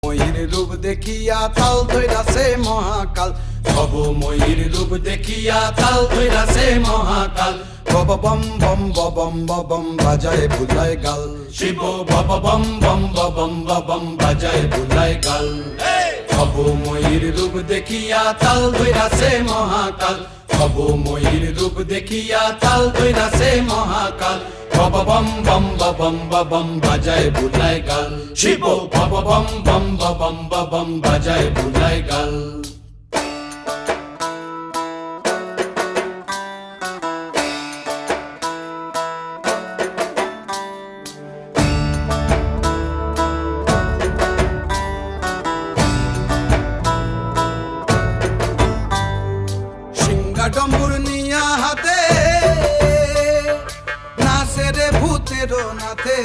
ময়ূর রূপ দেখিয়া তাল ধইরাছে মহাকাল, ভবময়ূর রূপ দেখিয়া তাল ধইরাছে মহাকাল। বব বম বম বম বম বাজায় বুলায় গাল, শিব বব বম বম বম বম বাজায় বুলায় গাল। ভবময়ূর রূপ দেখিয়া তাল ধইরাছে মহাকাল, ভবময়ূর রূপ দেখিয়া তাল ধইরাছে মহাকাল। বব বম বম বম বাজায় বুলায় গাল, শিব বব বম বম বম বাজায় বুলায় গাল। ডম্বুর নিয়া হাতে নাচে রে ভূতের নাথে।